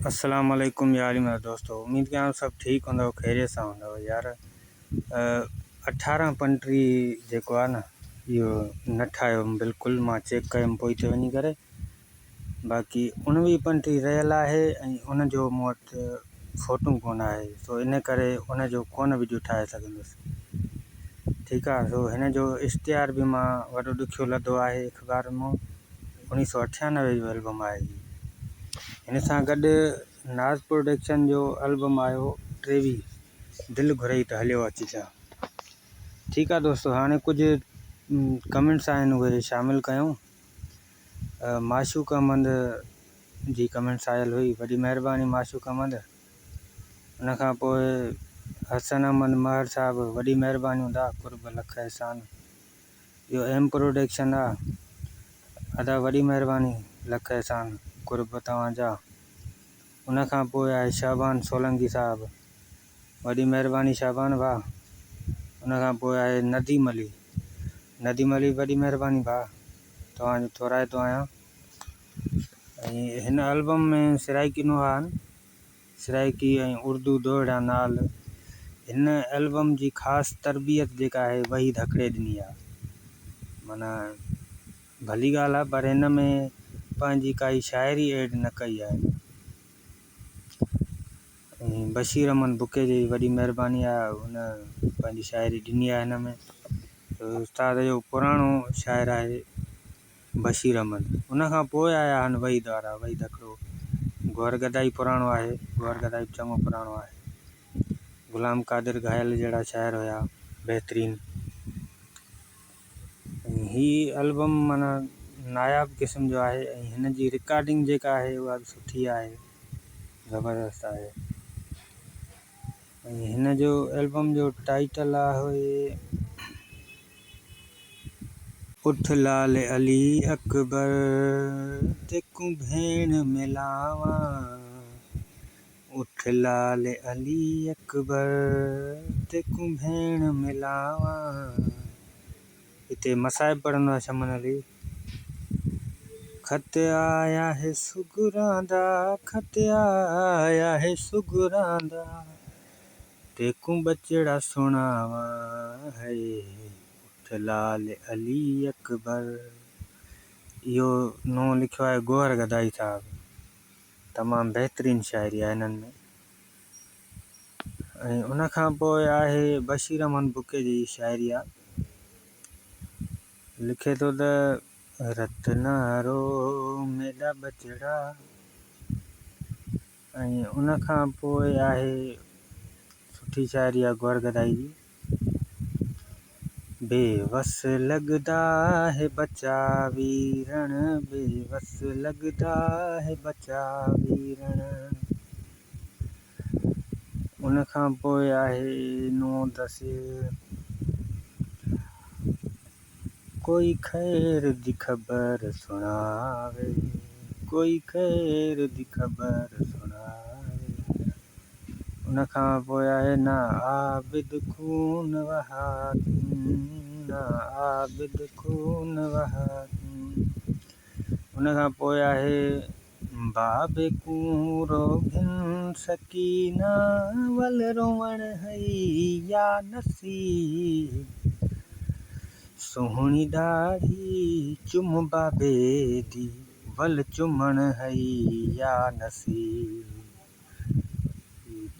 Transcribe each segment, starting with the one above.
अस्सलाम वालेकुम यार मेरा दोस्तों, उम्मीद कयां सब ठीक होंदव, खैरियत सां होंदव यार। 18 पंटीह जेको आहे न इहो न ठाहियो बिल्कुलु, मां चेक कयुमि पोइ हिते वञी करे। बाक़ी 19 पंटीह रहियल आहे ऐं उनजो मूं वटि फ़ोटू कोन आहे, सो इन करे उनजो कोन वीडियो ठाहे सघंदुसि। ठीकु आहे, सो हिन जो इश्तिहार बि मां वॾो ॾुखियो लधो आहे अख़बार मां। 1998 जो एल्बम आहे। हिन सां गॾु नाज़ प्रोडक्शन जो एल्बम आयो 23 दिलि घुरई त हलियो अची चा। ठीकु आहे दोस्तों, हाणे कुझु कमेंट्स आहिनि उहे शामिलु कयूं। माशूक़ अहमद जी कमेंट्स आयल हुई, वॾी महिरबानी माशूक़ अहमद। उनखां पोइ हसन अहमद महर साहिबु, वॾी महिरबानी हूंदा, कुर्ब लख एहसान। इहो एम प्रोडक्शन आहे, अदा वॾी महिरबानी लख एहसान कुर्ब तव्हांजा। उनखां पोइ आहे शाहबान सोलंकी साहिबु, वॾी महिरबानी शाहबान भाउ। उनखां पोइ आहे नदीम अली, वॾी महिरबानी भाउ, तव्हांजो थोराइतो आहियां। ऐं हिन एल्बम में सिराइकी नुहा आहिनि, सिराइकी ऐं उर्दू दोहिड़ा नाल। हिन एल्बम जी ख़ासि तरबियत जेका आहे वहीद हकड़े ॾिनी आहे। माना भली ॻाल्हि आहे, पर हिन में पंहिंजी काई शाइरी ऐड न कई आहे। ऐं बशीर अहमद बुके जी वॾी महिरबानी आहे, उन पंहिंजी शाइरी ॾिनी आहे हिन में। उस्ताद जो पुराणो शाइरु आहे बशीर अहमद। उनखां पोइ आया आहिनि वहीद वारा, वहीद हकड़ो। गौर गदाई पुराणो आहे, गौर गदाई चङो पुराणो आहे। ग़ुलाम कादिर घायल जहिड़ा शाइर हुया बहितरीनु। ही एल्बम माना नायाब क़िस्म जो आहे ऐं हिन जी रिकॉर्डिंग जेका आहे उहा बि सुठी आहे, ज़बरदस्त आहे। ऐं हिन जो एल्बम जो टाइटल आहे उठ लाल अली अकबर तेकू भेण मिलावा। उठ लाल अली अकबर तेकू भेण मिलावा। हिते मसाइब पढ़ंदो आहे शमन अली। खत आया है सुगरांदा, खत आया है सुगरांदा, तेकू बचड़ा सुनावा है। उठ लाल अली अकबर। इहो नो लिखियो आहे गौहर गदाई साहिबु। तमामु बहितरीनु शाइरी आहे हिननि में। ऐं उनखां पोइ आहे बशीर अहमद बुके जी शाइरी आहे। लिखे थो त रतनारो मेरा बचड़ा। ऐं उनखां पोइ आहे सुठी शाइरी आहे गौर गदाई जी। बेवस लगदा है बचा वीरण, बेवस लगदा है बचा वीरण। उनखां पोइ आहे नो दस कोई खैर दी ख़बर सुनावे, कोई खैर दी ख़बर सुनावे। उनखां पोइ आहे ना आबिद खून वहा, ना आबिद खून वहा। उनखां पोइ आहे बाबे कूरो भिन सकीना वल रोवण हई या नसीब। सोहणी दाढ़ी चुम बाबे दी वल चुमण हई या नसीब।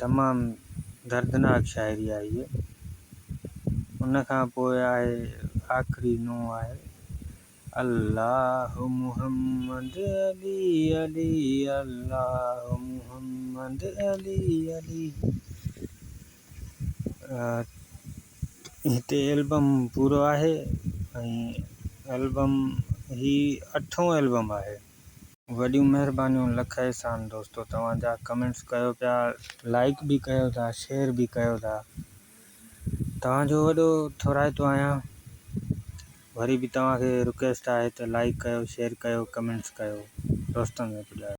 तमामु दर्दनाक शाइरी आहे इहा। उनखां पोइ आहे आख़िरी नो आहे अल्लाह मुहम्मद अली अली, अल्लाह मुहम्मद अली अली। हिते एल्बम पूरो आहे ऐं एल्बम ही 8हों एल्बम आहे। वॾियूं महिरबानियूं लख एहसान दोस्तों, तव्हांजा कमेंट्स कयो पिया, लाइक बि कयो था, शेयर बि कयो था। तव्हांजो वॾो थोराइतो आहियां। वरी बि तव्हांखे रिक्वेस्ट आहे त लाइक कयो, शेयर कयो, कमेंट्स कयो, दोस्तनि में पुॼायो।